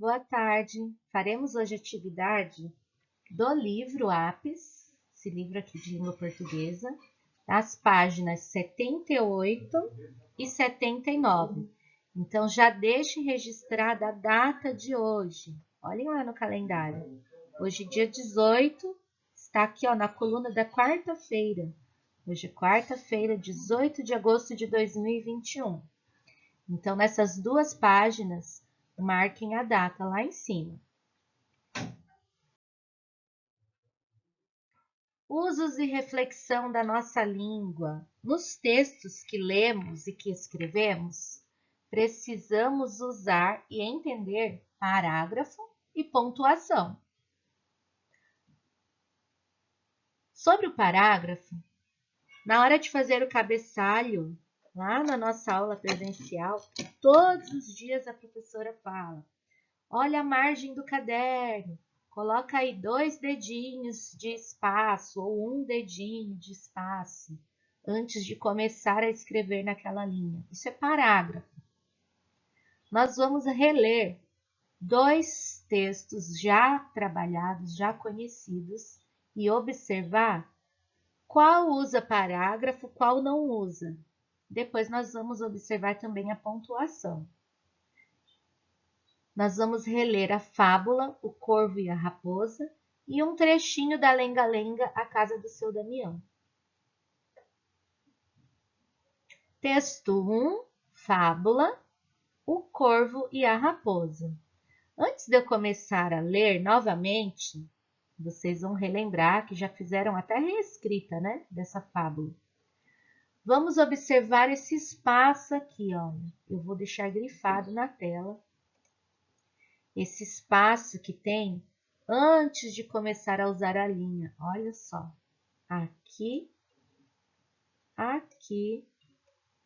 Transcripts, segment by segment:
Boa tarde. Faremos hoje atividade do livro Apis, esse livro aqui de língua portuguesa, das páginas 78 e 79. Então, já deixe registrada a data de hoje. Olhem lá no calendário. Hoje, dia 18, está aqui ó, na coluna da quarta-feira. Hoje é quarta-feira, 18 de agosto de 2021. Então, nessas duas páginas, marquem a data lá em cima. Usos e reflexão da nossa língua. Nos textos que lemos e que escrevemos, precisamos usar e entender parágrafo e pontuação. Sobre o parágrafo, na hora de fazer o cabeçalho, lá na nossa aula presencial, todos os dias a professora fala: olha a margem do caderno, coloca aí 2 dedinhos de espaço ou 1 dedinho de espaço antes de começar a escrever naquela linha. Isso é parágrafo. Nós vamos reler 2 textos já trabalhados, já conhecidos e observar qual usa parágrafo, qual não usa. Depois nós vamos observar também a pontuação. Nós vamos reler a fábula O Corvo e a Raposa e um trechinho da Lenga-Lenga, A Casa do Seu Damião. Texto 1, Fábula, O Corvo e a Raposa. Antes de eu começar a ler novamente, vocês vão relembrar que já fizeram até reescrita, né, dessa fábula. Vamos observar esse espaço aqui, olha. Eu vou deixar grifado na tela. Esse espaço que tem antes de começar a usar a linha. Olha só. Aqui, aqui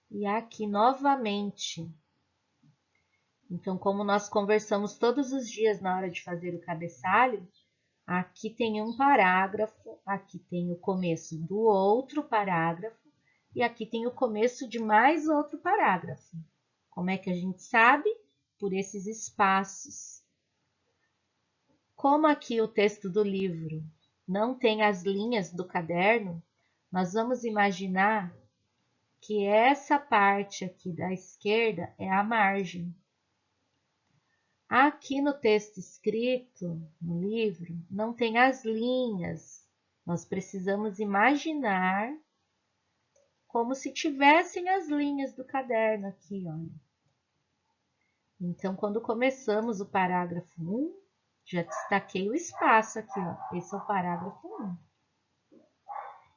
e aqui novamente. Então, como nós conversamos todos os dias na hora de fazer o cabeçalho, aqui tem um parágrafo, aqui tem o começo do outro parágrafo e aqui tem o começo de mais outro parágrafo. Como é que a gente sabe? Por esses espaços. Como aqui o texto do livro não tem as linhas do caderno, nós vamos imaginar que essa parte aqui da esquerda é a margem. Aqui no texto escrito, no livro, não tem as linhas. Nós precisamos imaginar como se tivessem as linhas do caderno aqui, olha. Então, quando começamos o parágrafo 1, já destaquei o espaço aqui, ó. Esse é o parágrafo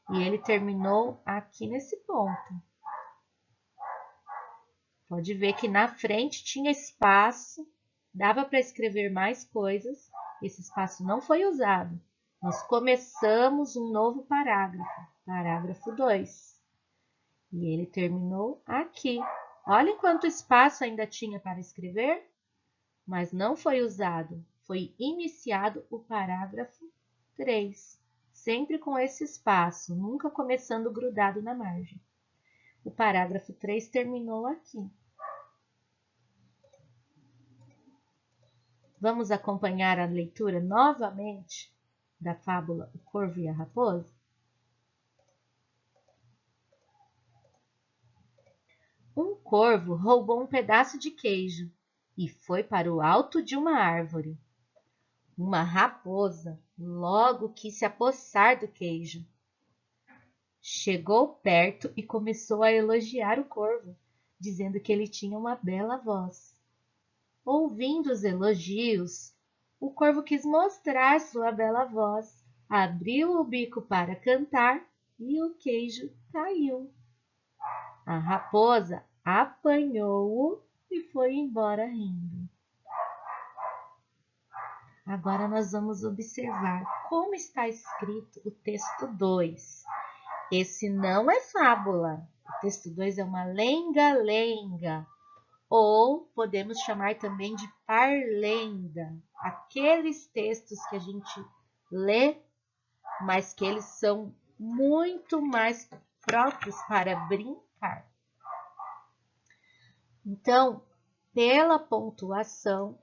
1. E ele terminou aqui nesse ponto. Pode ver que na frente tinha espaço, dava para escrever mais coisas. Esse espaço não foi usado. Nós começamos um novo parágrafo, parágrafo 2. E ele terminou aqui. Olha quanto espaço ainda tinha para escrever, mas não foi usado. Foi iniciado o parágrafo 3, sempre com esse espaço, nunca começando grudado na margem. O parágrafo 3 terminou aqui. Vamos acompanhar a leitura novamente da fábula O Corvo e a Raposa? Um corvo roubou um pedaço de queijo e foi para o alto de uma árvore. Uma raposa logo quis se apossar do queijo. Chegou perto e começou a elogiar o corvo, dizendo que ele tinha uma bela voz. Ouvindo os elogios, o corvo quis mostrar sua bela voz, abriu o bico para cantar e o queijo caiu. A raposa apanhou-o e foi embora rindo. Agora nós vamos observar como está escrito o texto 2. Esse não é fábula. O texto 2 é uma lenga-lenga, ou podemos chamar também de parlenda. Aqueles textos que a gente lê, mas que eles são muito mais próprios para brincar. Então, pela pontuação,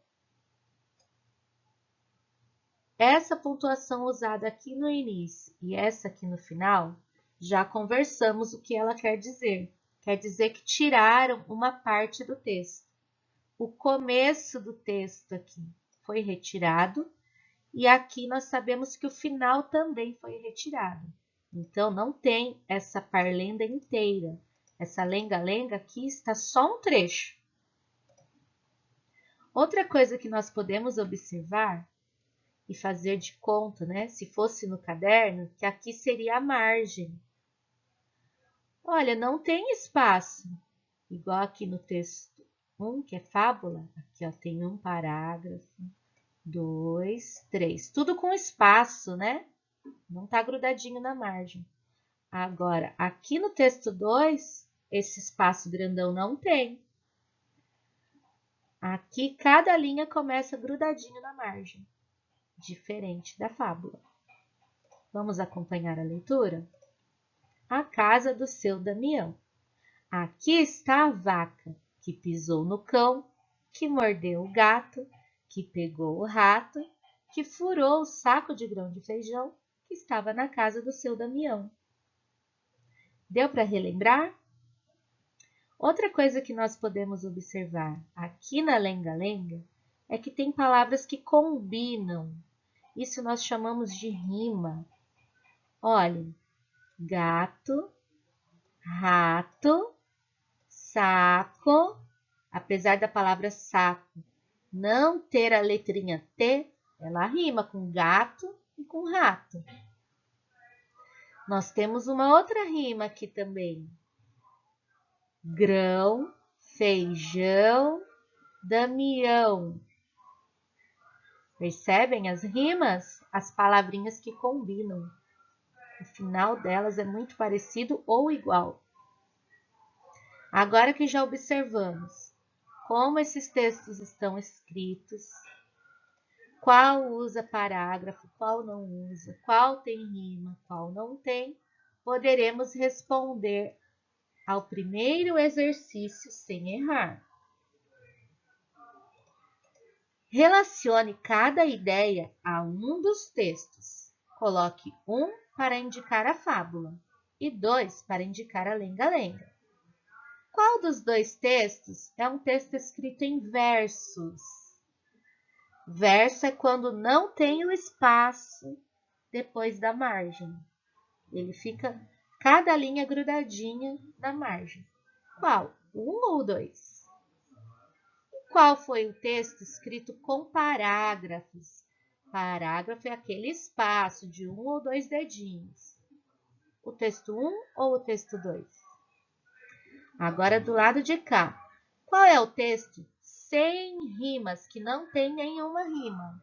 Essa pontuação usada aqui no início e essa aqui no final, já conversamos o que ela quer dizer. Quer dizer que tiraram uma parte do texto. O começo do texto aqui foi retirado e aqui nós sabemos que o final também foi retirado. Então, não tem essa parlenda inteira. Essa lenga-lenga aqui está só um trecho. Outra coisa que nós podemos observar e fazer de conta, né? Se fosse no caderno, que aqui seria a margem. Olha, não tem espaço. Igual aqui no texto 1, que é fábula. Aqui ó, tem um parágrafo, 2, 3. Tudo com espaço, né? Não tá grudadinho na margem. Agora, aqui no texto 2, esse espaço grandão não tem. Aqui, cada linha começa grudadinho na margem, diferente da fábula. Vamos acompanhar a leitura? A casa do seu Damião. Aqui está a vaca, que pisou no cão, que mordeu o gato, que pegou o rato, que furou o saco de grão de feijão, que estava na casa do seu Damião. Deu para relembrar? Outra coisa que nós podemos observar aqui na lenga-lenga é que tem palavras que combinam. Isso nós chamamos de rima. Olhem, gato, rato, saco. Apesar da palavra saco não ter a letrinha T, ela rima com gato e com rato. Nós temos uma outra rima aqui também. Grão, feijão, Damião. Percebem as rimas? As palavrinhas que combinam. O final delas é muito parecido ou igual. Agora que já observamos como esses textos estão escritos, qual usa parágrafo, qual não usa, qual tem rima, qual não tem, poderemos responder ao primeiro exercício sem errar. Relacione cada ideia a um dos textos. Coloque 1 para indicar a fábula e 2 para indicar a lenga-lenga. Qual dos dois textos é um texto escrito em versos? Verso é quando não tem o espaço depois da margem. Ele fica cada linha grudadinha na margem. Qual? 1 ou 2? Qual foi o texto escrito com parágrafos? Parágrafo é aquele espaço de 1 ou 2 dedinhos. O texto 1 ou o texto 2? Agora, do lado de cá, qual é o texto sem rimas, que não tem nenhuma rima?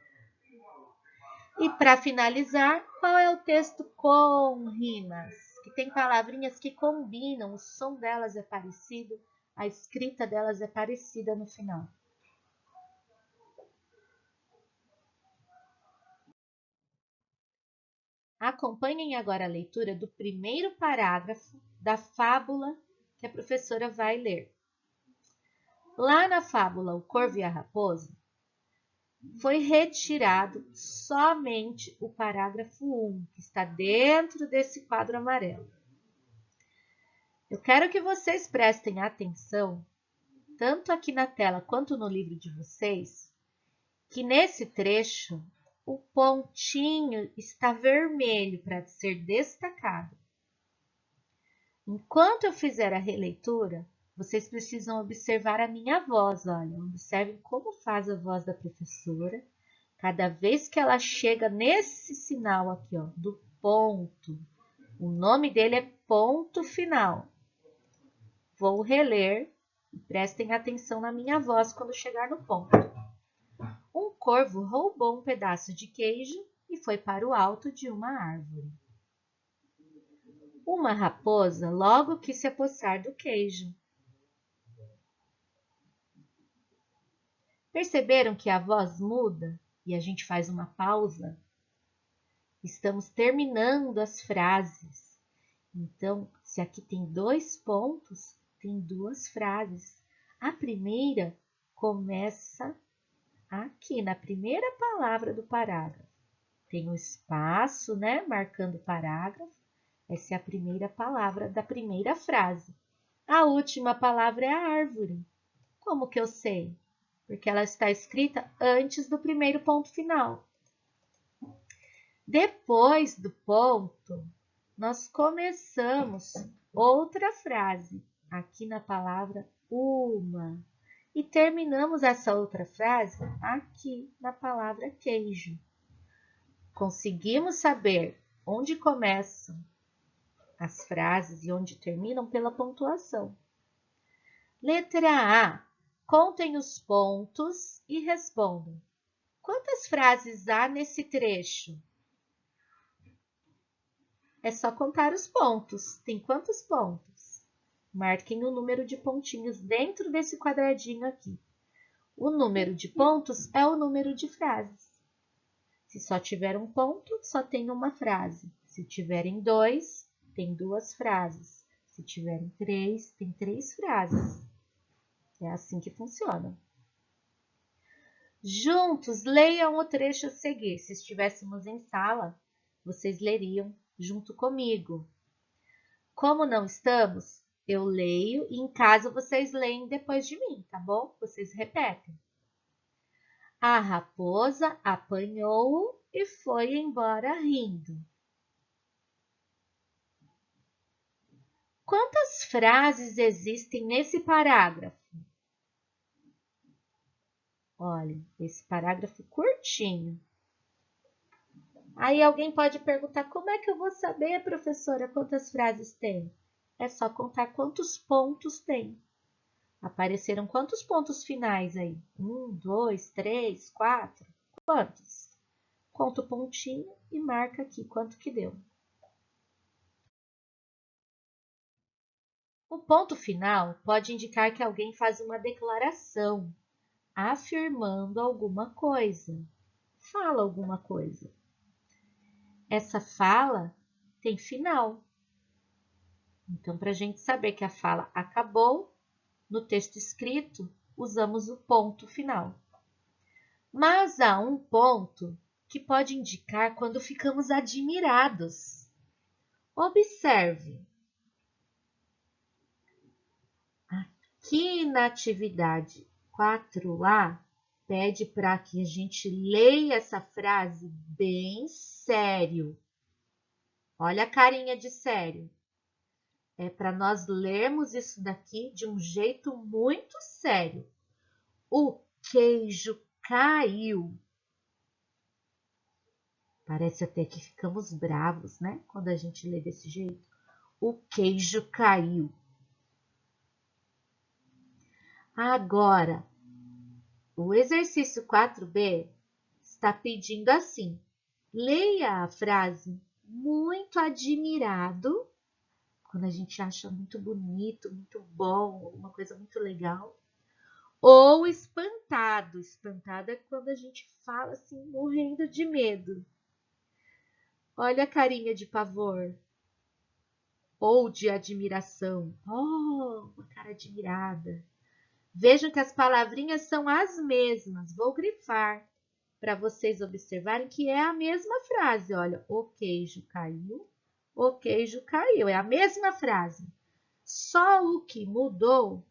E para finalizar, qual é o texto com rimas? Que tem palavrinhas que combinam, o som delas é parecido, a escrita delas é parecida no final. Acompanhem agora a leitura do primeiro parágrafo da fábula que a professora vai ler. Lá na fábula O Corvo e a Raposa, foi retirado somente o parágrafo 1, que está dentro desse quadro amarelo. Eu quero que vocês prestem atenção, tanto aqui na tela quanto no livro de vocês, que nesse trecho o pontinho está vermelho para ser destacado. Enquanto eu fizer a releitura, vocês precisam observar a minha voz. Olha, observem como faz a voz da professora. Cada vez que ela chega nesse sinal aqui, ó, do ponto, o nome dele é ponto final. Vou reler e prestem atenção na minha voz quando chegar no ponto. Um corvo roubou um pedaço de queijo e foi para o alto de uma árvore. Uma raposa logo quis se apossar do queijo. Perceberam que a voz muda e a gente faz uma pausa? Estamos terminando as frases. Então, se aqui tem 2 pontos, tem 2 frases. A primeira começa aqui, na primeira palavra do parágrafo. tem um espaço, né, marcando o parágrafo. Essa é a primeira palavra da primeira frase. A última palavra é a árvore. Como que eu sei? Porque ela está escrita antes do primeiro ponto final. Depois do ponto, nós começamos outra frase, aqui na palavra uma. E terminamos essa outra frase aqui na palavra queijo. Conseguimos saber onde começam as frases e onde terminam pela pontuação. Letra A. Contem os pontos e respondam. Quantas frases há nesse trecho? É só contar os pontos. Tem quantos pontos? Marquem o número de pontinhos dentro desse quadradinho aqui. O número de pontos é o número de frases. Se só tiver um ponto, só tem uma frase. Se tiverem dois, tem duas frases. Se tiverem três, tem três frases. É assim que funciona. Juntos, leiam o trecho a seguir. Se estivéssemos em sala, vocês leriam junto comigo. Como não estamos, eu leio e em casa vocês leem depois de mim, tá bom? Vocês repetem. A raposa apanhou-o e foi embora rindo. Quantas frases existem nesse parágrafo? Olha, esse parágrafo curtinho. Aí alguém pode perguntar, como é que eu vou saber, professora, quantas frases tem? É só contar quantos pontos tem. Apareceram quantos pontos finais aí? 1, 2, 3, 4. Quantos? Conta o pontinho e marca aqui quanto que deu. O ponto final pode indicar que alguém faz uma declaração, afirmando alguma coisa. Fala alguma coisa. Essa fala tem final. Então, para a gente saber que a fala acabou, no texto escrito, usamos o ponto final. Mas há um ponto que pode indicar quando ficamos admirados. Observe. Aqui na atividade 4A, pede para que a gente leia essa frase bem sério. Olha a carinha de sério. É para nós lermos isso daqui de um jeito muito sério. O queijo caiu. Parece até que ficamos bravos, né? Quando a gente lê desse jeito. O queijo caiu. Agora, o exercício 4B está pedindo assim. Leia a frase muito admirado, quando a gente acha muito bonito, muito bom, alguma coisa muito legal. Ou espantado. Espantado é quando a gente fala assim, morrendo de medo. Olha a carinha de pavor. Ou de admiração. Oh, uma cara admirada. Vejam que as palavrinhas são as mesmas. Vou grifar para vocês observarem que é a mesma frase. Olha, o queijo caiu, o queijo caiu. É a mesma frase. Só o que mudou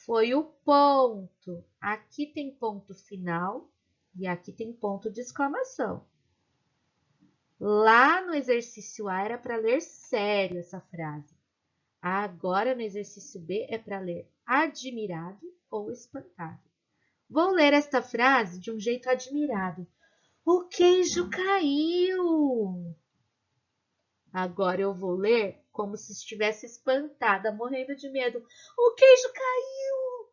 foi o ponto. Aqui tem ponto final e aqui tem ponto de exclamação. Lá no exercício A era para ler sério essa frase. Agora no exercício B é para ler admirado ou espantado. Vou ler esta frase de um jeito admirado. O queijo caiu. Agora eu vou ler como se estivesse espantada, morrendo de medo. O queijo caiu.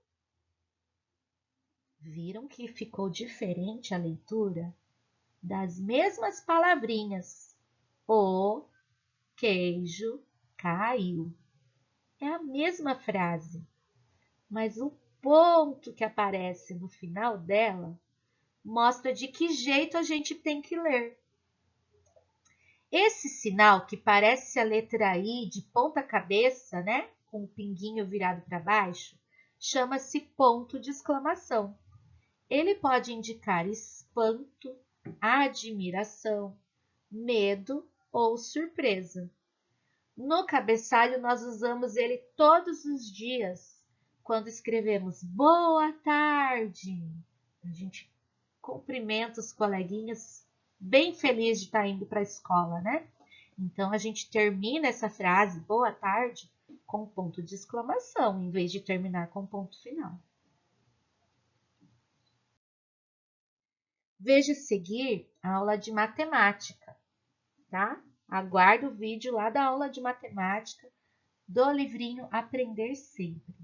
Viram que ficou diferente a leitura? Das mesmas palavrinhas. O queijo caiu. É a mesma frase, mas o ponto que aparece no final dela mostra de que jeito a gente tem que ler. Esse sinal, que parece a letra I de ponta cabeça, né, com o pinguinho virado para baixo, chama-se ponto de exclamação. Ele pode indicar espanto, admiração, medo ou surpresa. No cabeçalho, nós usamos ele todos os dias, quando escrevemos boa tarde. A gente cumprimenta os coleguinhas, bem feliz de estar indo para a escola, né? Então, a gente termina essa frase, boa tarde, com ponto de exclamação, em vez de terminar com ponto final. Veja a seguir a aula de matemática, tá? Aguardo o vídeo lá da aula de matemática do livrinho Aprender Sempre.